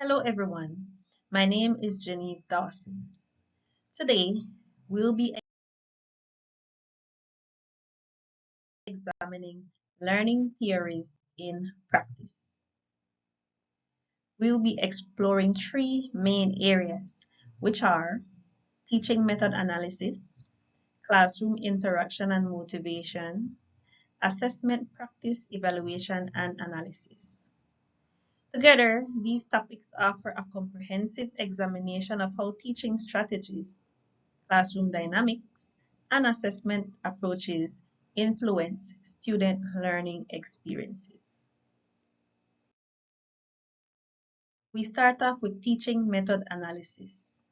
Hello everyone, my name is Jenieve Dawson. Today, we'll be examining learning theories in practice. We'll be exploring three main areas, which are teaching method analysis, classroom interaction and motivation, assessment practice evaluation and analysis. Together, these topics offer a comprehensive examination of how teaching strategies, classroom dynamics, and assessment approaches influence student learning experiences. We start off with teaching method analysis.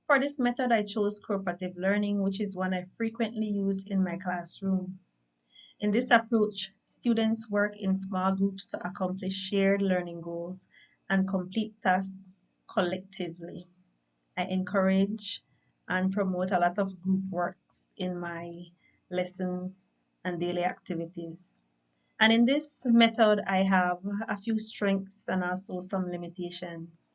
For this method, I chose cooperative learning, which is one I frequently use in my classroom. In this approach, students work in small groups to accomplish shared learning goals and complete tasks collectively. I encourage and promote a lot of group works in my lessons and daily activities. And in this method, I have a few strengths and also some limitations.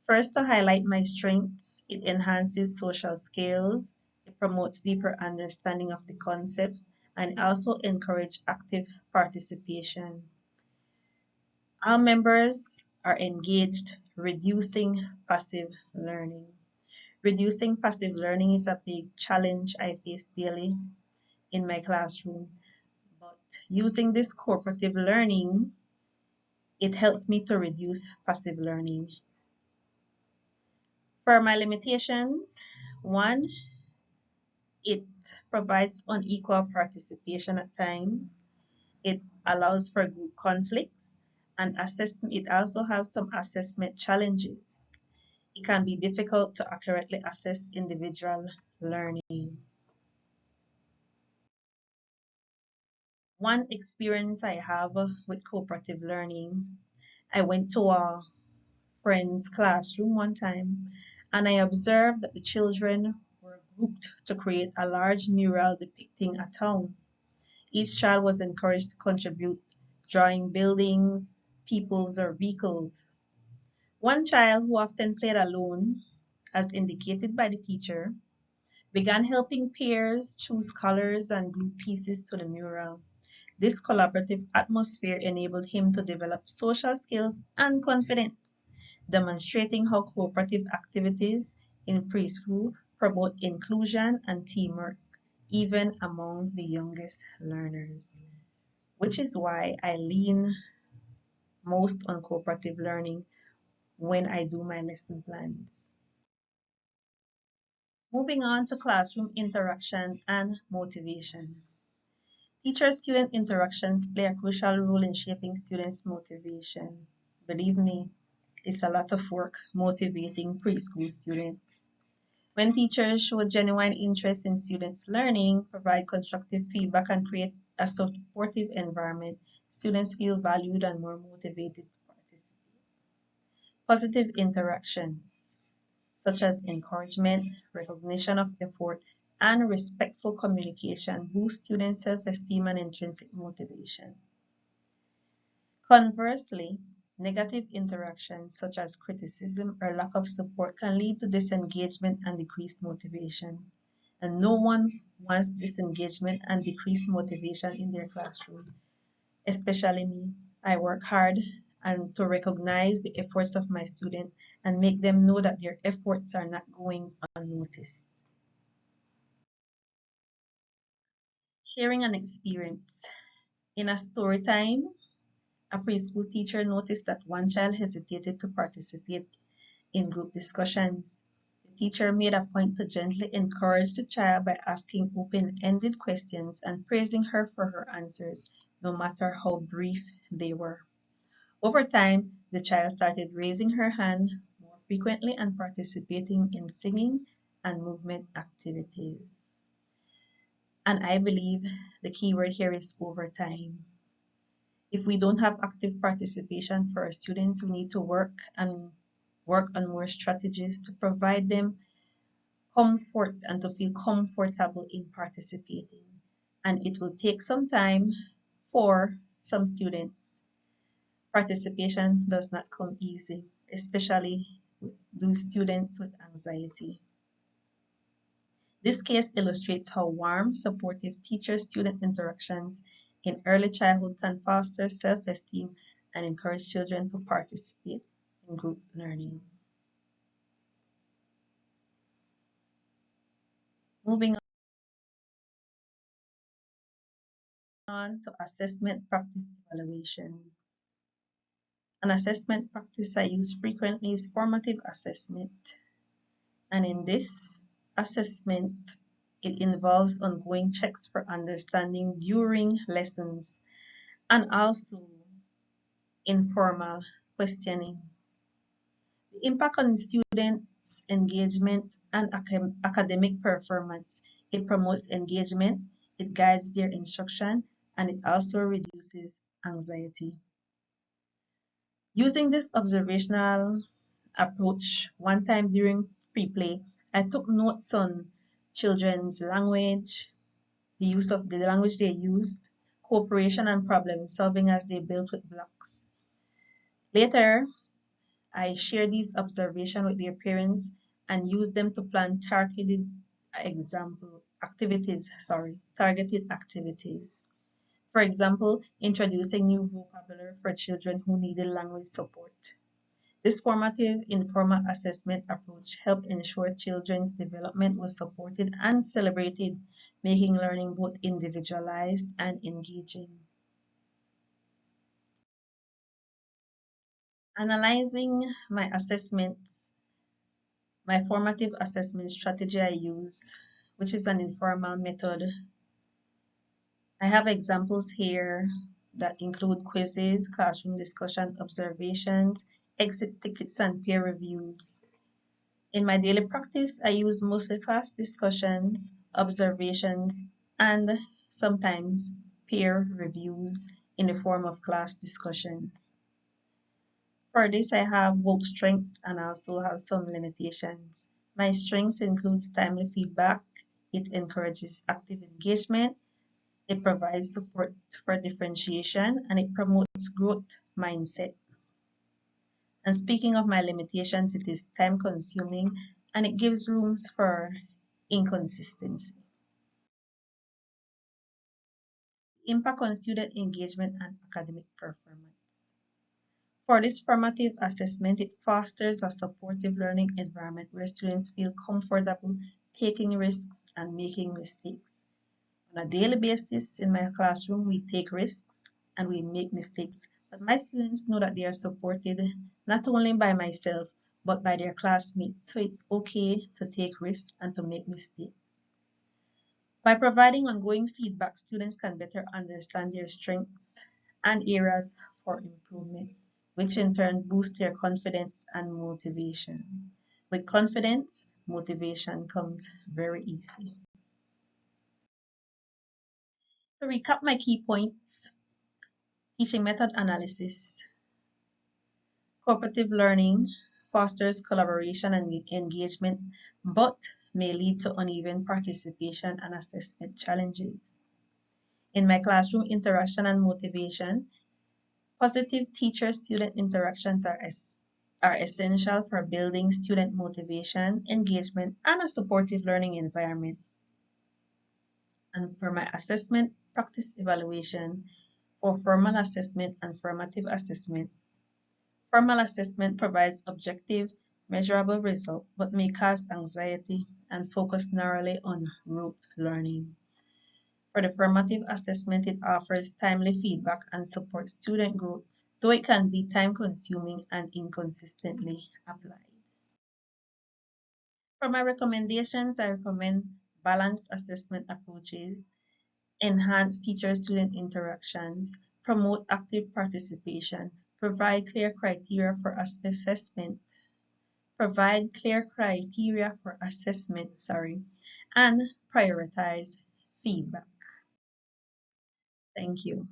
First, to highlight my strengths, it enhances social skills, it promotes deeper understanding of the concepts, and also encourage active participation. All members are engaged, reducing passive learning. Reducing passive learning is a big challenge I face daily in my classroom. But using this cooperative learning, it helps me to reduce passive learning. For my limitations, one, it provides unequal participation at times. It allows for group conflicts and assessment. It also has some assessment challenges. It can be difficult to accurately assess individual learning. One experience I have with cooperative learning, I went to a friend's classroom one time and I observed that the children were grouped to create a large mural depicting a town. Each child was encouraged to contribute, drawing buildings, peoples, or vehicles. One child, who often played alone, as indicated by the teacher, began helping peers choose colors and glue pieces to the mural. This collaborative atmosphere enabled him to develop social skills and confidence, demonstrating how cooperative activities in preschool promote inclusion and teamwork, even among the youngest learners, which is why I lean most on cooperative learning when I do my lesson plans. Moving on to classroom interaction and motivation. Teacher-student interactions play a crucial role in shaping students' motivation. Believe me, it's a lot of work motivating preschool students. When teachers show genuine interest in students' learning, provide constructive feedback, and create a supportive environment, students feel valued and more motivated to participate. Positive interactions, such as encouragement, recognition of effort, and respectful communication, boost students' self-esteem and intrinsic motivation. Conversely, negative interactions such as criticism or lack of support can lead to disengagement and decreased motivation. And no one wants disengagement and decreased motivation in their classroom, especially me. I work hard and to recognize the efforts of my students and make them know that their efforts are not going unnoticed. Sharing an experience. In a story time, a preschool teacher noticed that one child hesitated to participate in group discussions. The teacher made a point to gently encourage the child by asking open-ended questions and praising her for her answers, no matter how brief they were. Over time, the child started raising her hand more frequently and participating in singing and movement activities. And I believe the key word here is over time. If we don't have active participation for our students, we need to work on more strategies to provide them comfort and to feel comfortable in participating. And it will take some time for some students. Participation does not come easy, especially with those students with anxiety. This case illustrates how warm, supportive teacher-student interactions in early childhood can foster self-esteem and encourage children to participate in group learning. Moving on to assessment practice evaluation. An assessment practice I use frequently is formative assessment. And in this assessment, it involves ongoing checks for understanding during lessons and also informal questioning. The impact on students' engagement and academic performance. It promotes engagement, it guides their instruction, and it also reduces anxiety. Using this observational approach, one time during free play, I took notes on children's language, the use of the language they used, cooperation and problem solving as they built with blocks. Later, I shared these observations with their parents and used them to plan targeted activities. For example, introducing new vocabulary for children who needed language support. This formative informal assessment approach helped ensure children's development was supported and celebrated, making learning both individualized and engaging. Analyzing my assessments, my formative assessment strategy I use, which is an informal method. I have examples here that include quizzes, classroom discussion, observations, exit tickets, and peer reviews. In my daily practice, I use mostly class discussions, observations, and sometimes peer reviews in the form of class discussions. For this, I have both strengths and also have some limitations. My strengths includes timely feedback. It encourages active engagement. It provides support for differentiation, and it promotes growth mindset. And speaking of my limitations, it is time consuming and it gives rooms for inconsistency. Impact on student engagement and academic performance. For this formative assessment, it fosters a supportive learning environment where students feel comfortable taking risks and making mistakes. On a daily basis in my classroom, we take risks and we make mistakes, but my students know that they are supported not only by myself, but by their classmates, so it's okay to take risks and to make mistakes. By providing ongoing feedback, students can better understand their strengths and areas for improvement, which in turn boosts their confidence and motivation. With confidence, motivation comes very easy. To recap my key points, teaching method analysis. Cooperative learning fosters collaboration and engagement, but may lead to uneven participation and assessment challenges. In my classroom, interaction and motivation, positive teacher-student interactions are essential for building student motivation, engagement, and a supportive learning environment. And for my assessment practice evaluation, for formal assessment and formative assessment, formal assessment provides objective, measurable results but may cause anxiety and focus narrowly on rote learning. For the formative assessment, it offers timely feedback and supports student growth, though it can be time-consuming and inconsistently applied. For my recommendations, I recommend balanced assessment approaches, enhance teacher-student interactions, promote active participation, provide clear criteria for assessment, and prioritize feedback. Thank you.